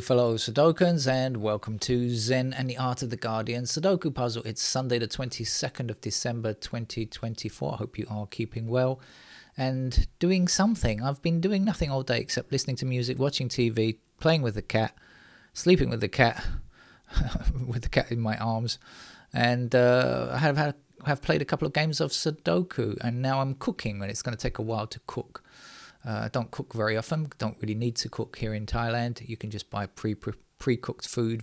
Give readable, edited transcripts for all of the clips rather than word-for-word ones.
fellow Sudokans, and welcome to Zen and the Art of the Guardian Sudoku Puzzle. It's Sunday the 22nd of December 2024. I hope you are keeping well and doing something. I've been doing nothing all day except listening to music, watching TV, playing with the cat, sleeping with the cat, with the cat in my arms, and I have played a couple of games of Sudoku, and now I'm cooking, and it's going to take a while to cook. I don't cook very often, don't really need to cook here in Thailand. You can just buy pre-cooked food,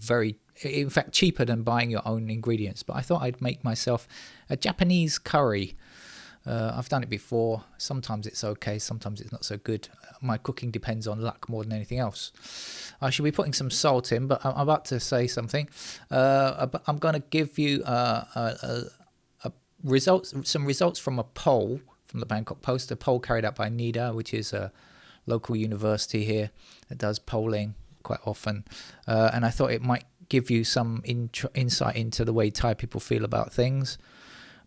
in fact, cheaper than buying your own ingredients. But I thought I'd make myself a Japanese curry. I've done it before. Sometimes it's okay, sometimes it's not so good. My cooking depends on luck more than anything else. I should be putting some salt in, but I'm about to say something. I'm going to give you some results from a poll from the Bangkok Post, a poll carried out by NIDA, which is a local university here that does polling quite often. And I thought it might give you some insight into the way Thai people feel about things.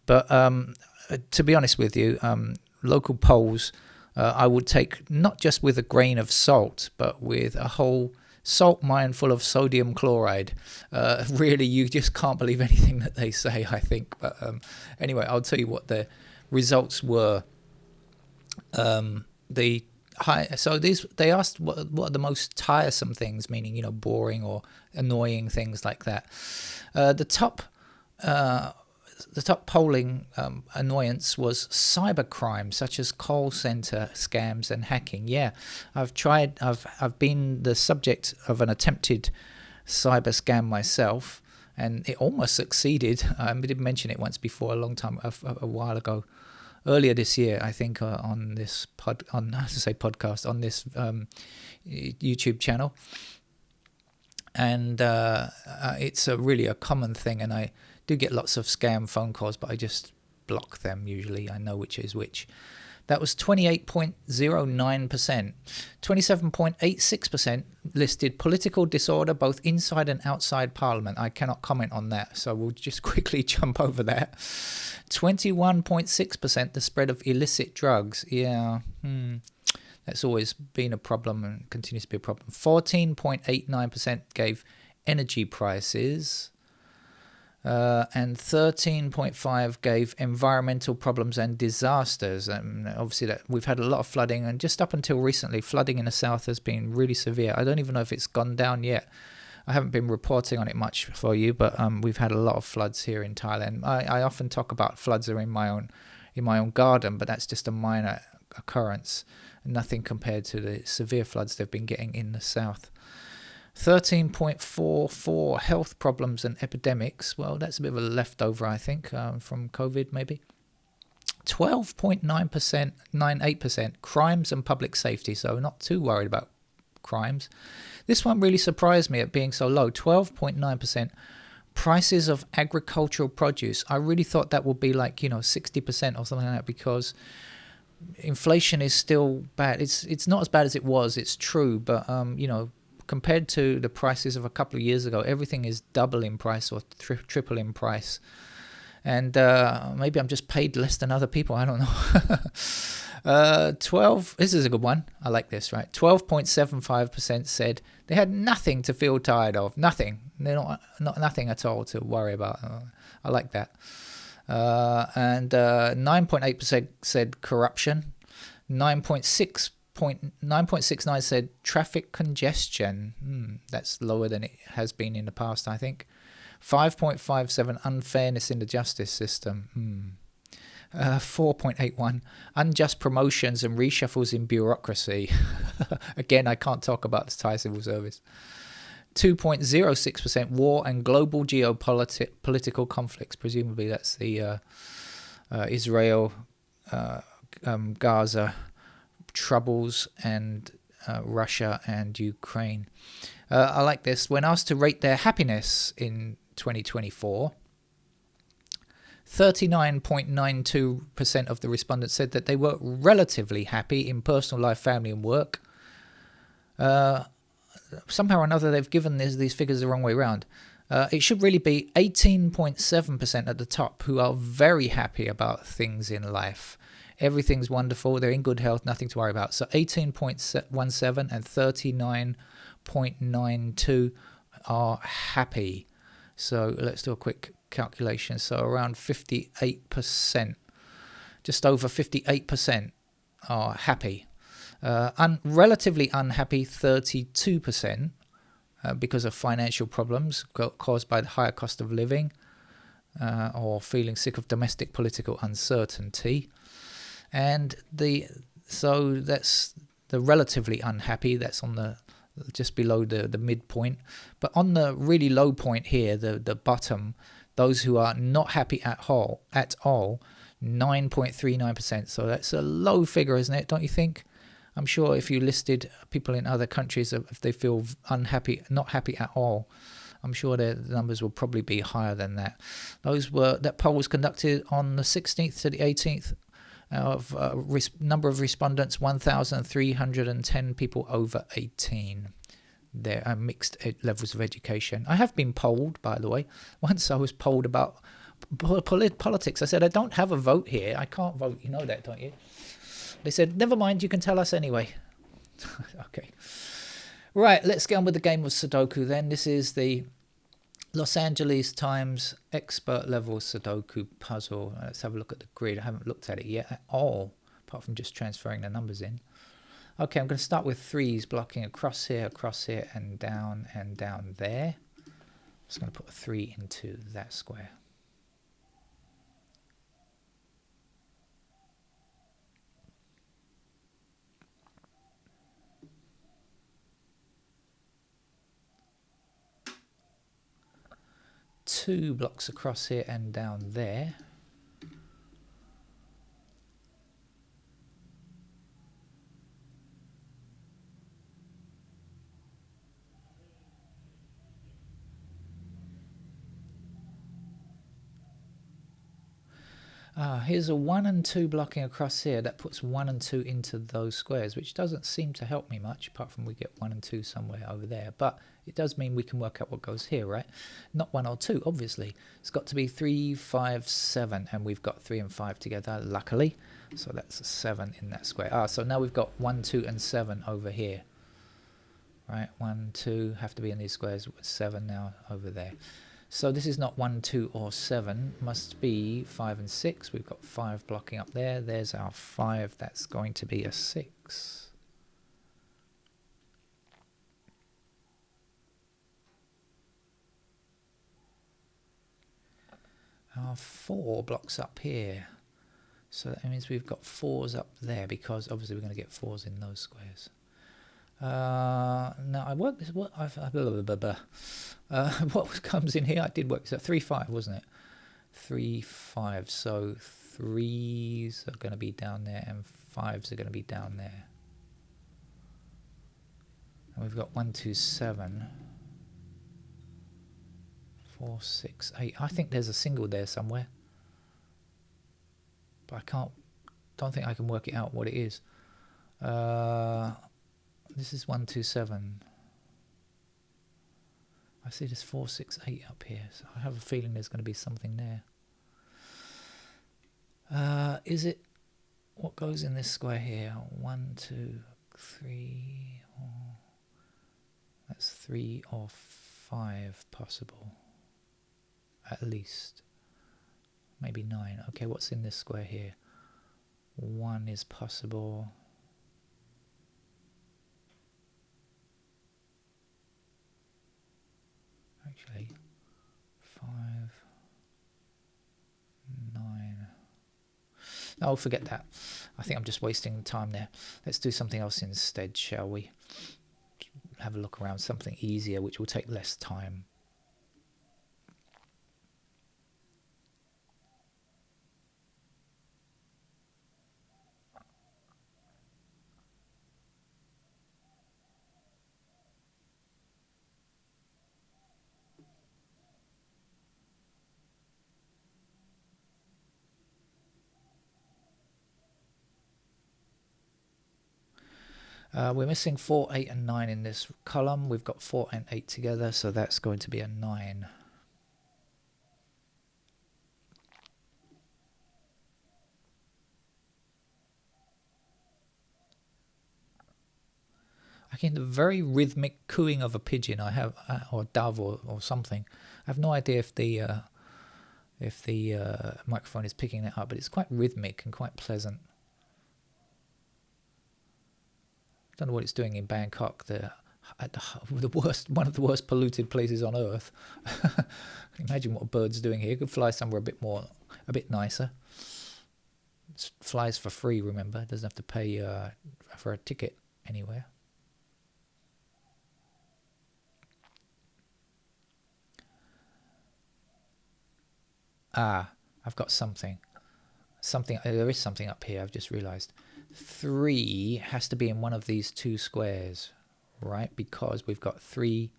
But to be honest with you, local polls I would take not just with a grain of salt, but with a whole salt mine full of sodium chloride. Really, you just can't believe anything that they say, I think. But anyway, I'll tell you what the results were. They asked what are the most tiresome things, meaning boring or annoying things like that. The top polling annoyance was cybercrime, such as call center scams and hacking. Yeah, I've been the subject of an attempted cyber scam myself, and it almost succeeded. I did mention it once before, a while ago, earlier this year, I think, on this podcast, on this YouTube channel, and it's really a common thing, and I do get lots of scam phone calls, but I just block them usually. I know which is which. That was 28.09%. 27.86% listed political disorder both inside and outside Parliament. I cannot comment on that, so we'll just quickly jump over that. 21.6% the spread of illicit drugs. Yeah, that's always been a problem and continues to be a problem. 14.89% gave energy prices. And 13.5 gave environmental problems and disasters. Obviously, that we've had a lot of flooding, and just up until recently, flooding in the south has been really severe. I don't even know if it's gone down yet. I haven't been reporting on it much for you, but we've had a lot of floods here in Thailand. I often talk about floods are in my own garden, but that's just a minor occurrence, nothing compared to the severe floods they've been getting in the south. 13.44 health problems and epidemics. Well, that's a bit of a leftover, I think, from COVID maybe. 12.98% crimes and public safety. So not too worried about crimes. This one really surprised me at being so low. 12.9% prices of agricultural produce. I really thought that would be like 60% or something like that, because inflation is still bad. It's not as bad as it was. It's true, but compared to the prices of a couple of years ago, everything is double in price or triple in price. And maybe I'm just paid less than other people. I don't know. 12. This is a good one. I like this, right? 12.75% said they had nothing to feel tired of. Nothing. They're not nothing at all to worry about. I like that. And 9.8% said corruption. 9.69 said traffic congestion. That's lower than it has been in the past, I think. 5.57 unfairness in the justice system. 4.81 unjust promotions and reshuffles in bureaucracy. Again, I can't talk about the Thai civil service. 2.06% war and global geopolitical conflicts. Presumably that's the Israel Gaza troubles and Russia and Ukraine. I like this. When asked to rate their happiness in 2024, 39.92% of the respondents said that they were relatively happy in personal life, family and work. Somehow or another they've given these figures the wrong way around. It should really be 18.7% at the top who are very happy about things in life. Everything's wonderful. They're in good health. Nothing to worry about. So 18.17 and 0.92 are happy. So let's do a quick calculation. So around 58%, just over 58% are happy. Relatively unhappy, 32%, because of financial problems caused by the higher cost of living, or feeling sick of domestic political uncertainty. And so that's the relatively unhappy, that's on the just below the midpoint. But on the really low point here, the bottom, those who are not happy at all, 9.39%. So that's a low figure, isn't it? Don't you think? I'm sure if you listed people in other countries, if they feel unhappy, not happy at all, I'm sure the numbers will probably be higher than that. That poll was conducted on the 16th to the 18th. Of number of respondents, 1,310 people over 18. There are mixed levels of education. I have been polled, by the way. Once I was polled about politics. I said, I don't have a vote here. I can't vote. You know that, don't you? They said, never mind, you can tell us anyway. Okay. Right, let's get on with the game of Sudoku then. This is the Los Angeles Times expert level Sudoku puzzle. Let's have a look at the grid. I haven't looked at it yet at all, apart from just transferring the numbers in. Okay, I'm going to start with threes, blocking across here, and down there. Just going to put a 3 into that square. Two blocks across here and down there. Here's a 1 and 2 blocking across here. That puts 1 and 2 into those squares, which doesn't seem to help me much, apart from we get 1 and 2 somewhere over there. But it does mean we can work out what goes here, right? Not 1 or 2, obviously. It's got to be 3, 5, 7, and we've got 3 and 5 together, luckily. So that's a 7 in that square. So now we've got 1, 2, and 7 over here. Right, 1, 2 have to be in these squares, 7 now over there. So this is not 1, 2, or 7. Must be 5 and 6. We've got 5 blocking up there. There's our 5. That's going to be a 6. Our 4 blocks up here. So that means we've got 4s up there, because obviously we're going to get 4s in those squares. Now I worked this. What comes in here? I did work. So 3, 5, wasn't it? 3, 5. So 3s are going to be down there, and 5s are going to be down there. And we've got 1, 2, 7, 4, 6, 8. I think there's a single there somewhere, but I don't think I can work it out what it is. This is 1, 2, 7. I see there's 4, 6, 8 up here. So I have a feeling there's going to be something there. Is it what goes in this square here? 1, 2, 3. That's 3 or 5 possible. At least. Maybe 9. Okay, what's in this square here? 1 is possible. Actually, 5, 9. Oh, forget that. I think I'm just wasting time there. Let's do something else instead, shall we? Have a look around, something easier, which will take less time. We're missing 4, 8, and 9 in this column. We've got 4 and 8 together, so that's going to be a 9. I Like the very rhythmic cooing of a pigeon. I have, or a dove, or something. I have no idea if the microphone is picking that up, but it's quite rhythmic and quite pleasant. I don't know what it's doing in Bangkok, one of the worst polluted places on earth. Imagine what a bird's doing here. Could fly somewhere a bit nicer. It flies for free, remember. It doesn't have to pay for a ticket anywhere. I've got something. There is something up here, I've just realised. 3 has to be in one of these 2 squares, right? Because we've got 3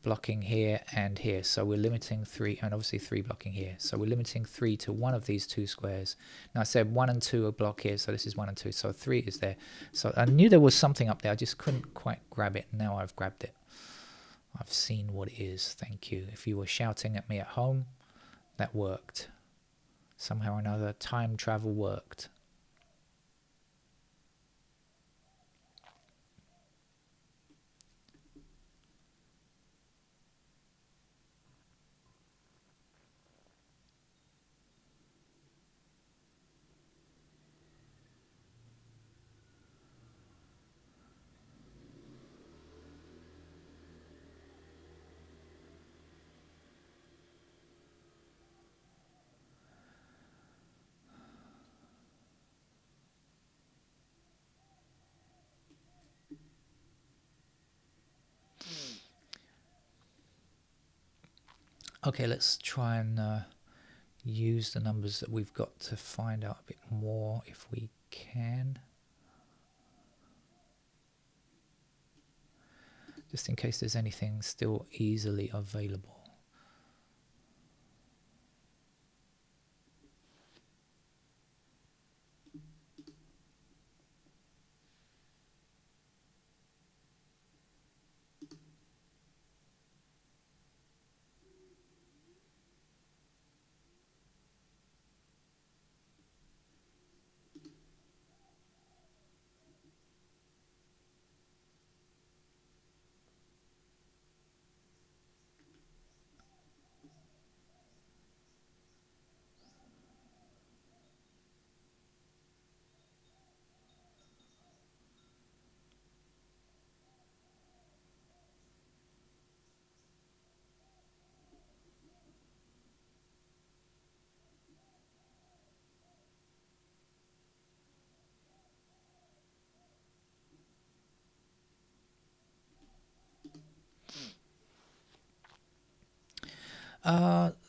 blocking here and here. So we're limiting 3, and obviously 3 blocking here. So we're limiting 3 to one of these 2 squares. Now I said 1 and 2 are block here, so this is 1 and 2. So 3 is there. So I knew there was something up there. I just couldn't quite grab it. Now I've grabbed it. I've seen what it is. Thank you. If you were shouting at me at home, that worked. Somehow or another, time travel worked. Okay, let's try and use the numbers that we've got to find out a bit more if we can. Just in case there's anything still easily available.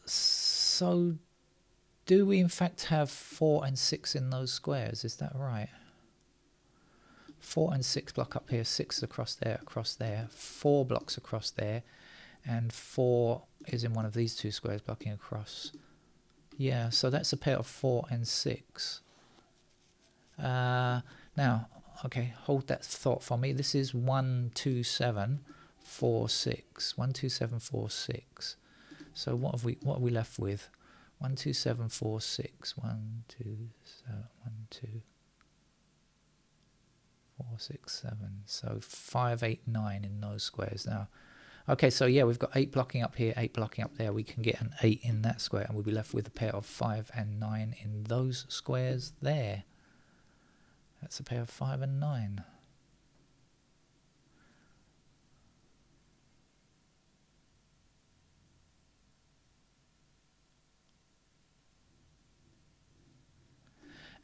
So do we in fact have 4 and 6 in those squares? Is that right? 4 and 6 block up here, 6 across there, 4 blocks across there, and 4 is in one of these 2 squares blocking across. Yeah, so that's a pair of 4 and 6. Now, okay, hold that thought for me. This is 1, 2, 7, 4, 6. 1, 2, 7, 4, 6. So what are we left with? 1, 2, 7, 4, 6. 1, 2, 7, 1, 2, 4, 6, 7. So 5, 8, 9 in those squares now. Okay, so yeah, we've got 8 blocking up here, 8 blocking up there. We can get an 8 in that square, and we'll be left with a pair of 5 and 9 in those squares there. That's a pair of 5 and 9.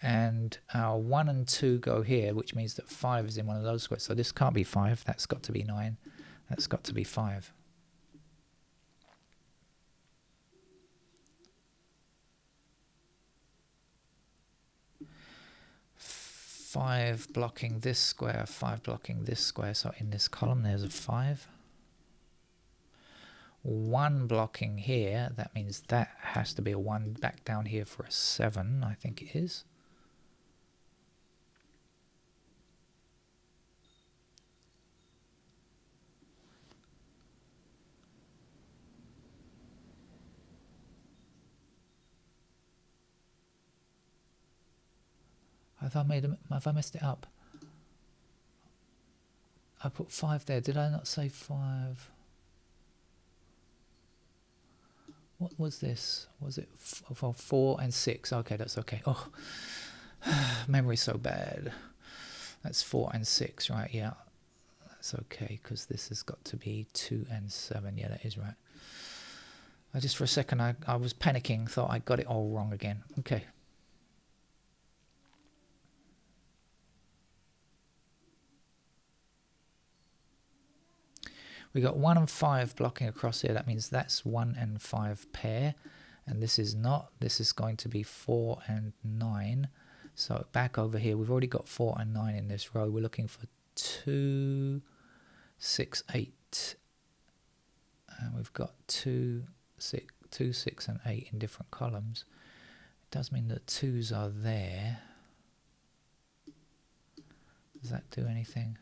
And our 1 and 2 go here, which means that 5 is in one of those squares. So this can't be 5. That's got to be 9. That's got to be 5. Five blocking this square, 5 blocking this square. So in this column, there's a 5. 1 blocking here. That means that has to be a 1 back down here for a 7, I think it is. Have I messed it up? I put 5 there. Did I not say 5? What was this? Was it 4 and 6? Okay, that's okay. Oh, memory's so bad. That's 4 and 6, right? Yeah, that's okay, because this has got to be 2 and 7. Yeah, that is right. I just for a second, I was panicking, thought I got it all wrong again. Okay. We got 1 and 5 blocking across here. That means that's 1 and 5 pair. And this is not. This is going to be 4 and 9. So back over here, we've already got 4 and 9 in this row. We're looking for 2, 6, 8. And we've got 2, 6, and 8 in different columns. It does mean that 2s are there. Does that do anything?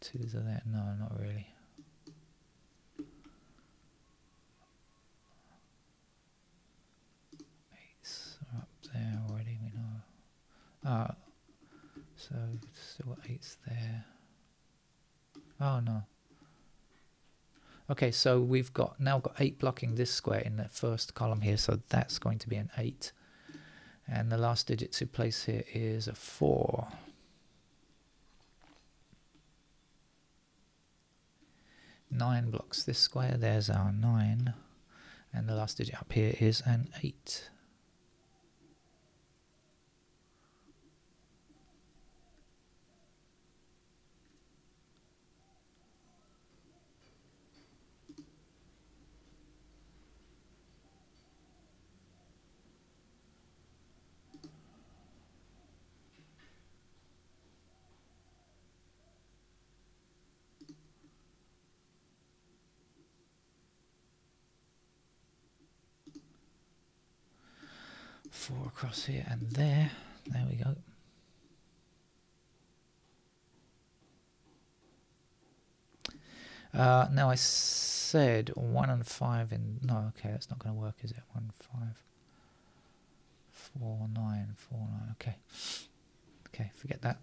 2s are there? No, not really. Up there already, we know. So still got 8s there. Oh no. Okay, so we've now got 8 blocking this square in the first column here, so that's going to be an 8. And the last digit to place here is a 4. Nine blocks this square, there's our 9. And the last digit up here is an 8. Four across here and there. There we go. Now I said 1 and 5 in... No, okay, that's not going to work, is it? 1, 5, 4, 9, 4, 9. Okay. Okay, forget that.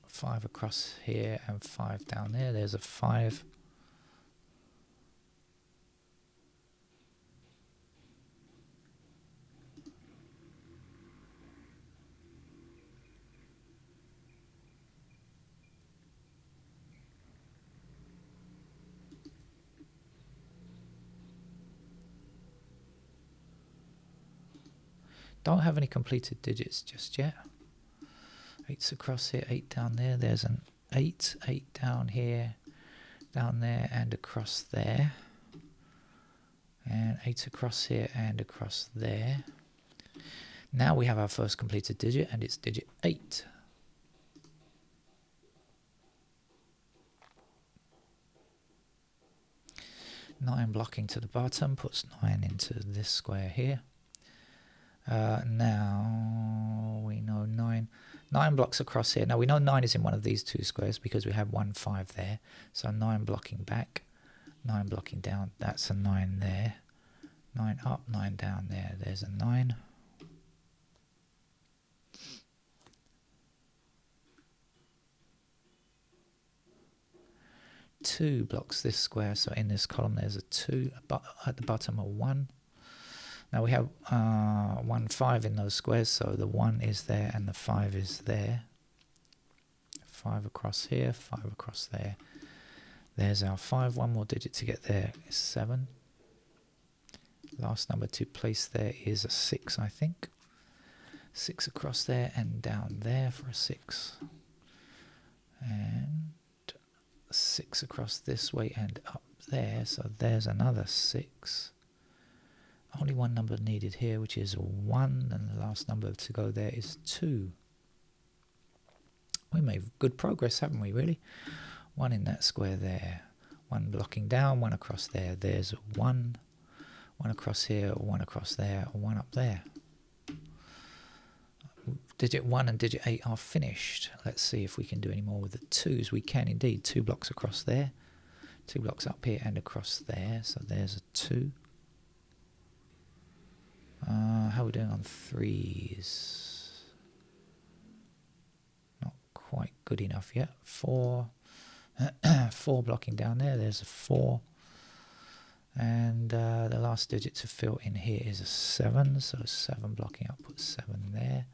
5 across here and 5 down there. There's a 5. Don't have any completed digits just yet. 8's across here, 8 down there. There's an 8, 8 down here, down there, and across there. And 8 across here and across there. Now we have our first completed digit, and it's digit 8. Nine blocking to the bottom puts 9 into this square here. Now we know 9 blocks across here. Now we know 9 is in one of these two squares because we have 1, 5 there. So 9 blocking back, 9 blocking down. That's a 9 there. 9 up, 9 down there. There's a 9. Two blocks this square, so in this column there's a 2, but at the bottom a 1. Now we have 1, 5 in those squares, so the 1 is there and the 5 is there. 5 across here, 5 across there. There's our 5. One more digit to get there is 7. Last number to place there is a 6, I think. 6 across there and down there for a 6. And 6 across this way and up there, so there's another 6. Only one number needed here, which is 1, and the last number to go there is 2. We made good progress, haven't we, really? 1 in that square there. 1 blocking down, 1 across there. There's 1. 1 across here, 1 across there, 1 up there. Digit 1 and digit 8 are finished. Let's see if we can do any more with the 2s. We can indeed. 2 blocks across there. 2 blocks up here and across there. So there's a 2. How are we doing on 3s? Not good enough. Yeah, 4. 4 blocking down there. There's a 4. And the last digit to fill in here is a 7. So 7 blocking up, put 7 there.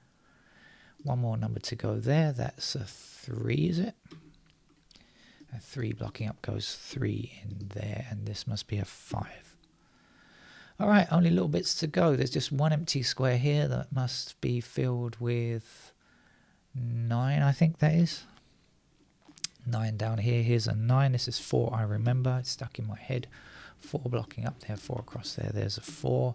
One more number to go there. That's a 3, is it? A 3 blocking up goes 3 in there. And this must be a 5. All right, only little bits to go. There's just one empty square here that must be filled with 9, I think that is. 9 down here. Here's a 9. This is 4, I remember. It's stuck in my head. 4 blocking up there, 4 across there. There's a 4.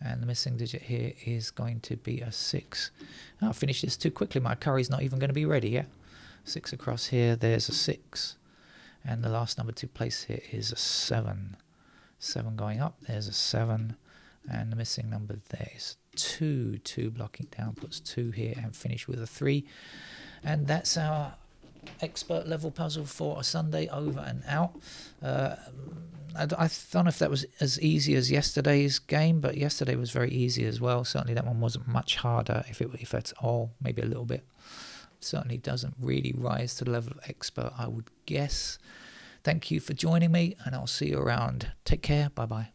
And the missing digit here is going to be a 6. I'll finish this too quickly. My curry's not even going to be ready yet. 6 across here. There's a 6. And the last number to place here is a 7. 7 going up. There's a 7. And the missing number there is 2. 2 blocking down puts 2 here and finish with a 3. And that's our expert level puzzle for a Sunday, over and out. I don't know if that was as easy as yesterday's game, but yesterday was very easy as well. Certainly that one wasn't much harder, if at all, maybe a little bit. Certainly doesn't really rise to the level of expert, I would guess. Thank you for joining me, and I'll see you around. Take care. Bye-bye.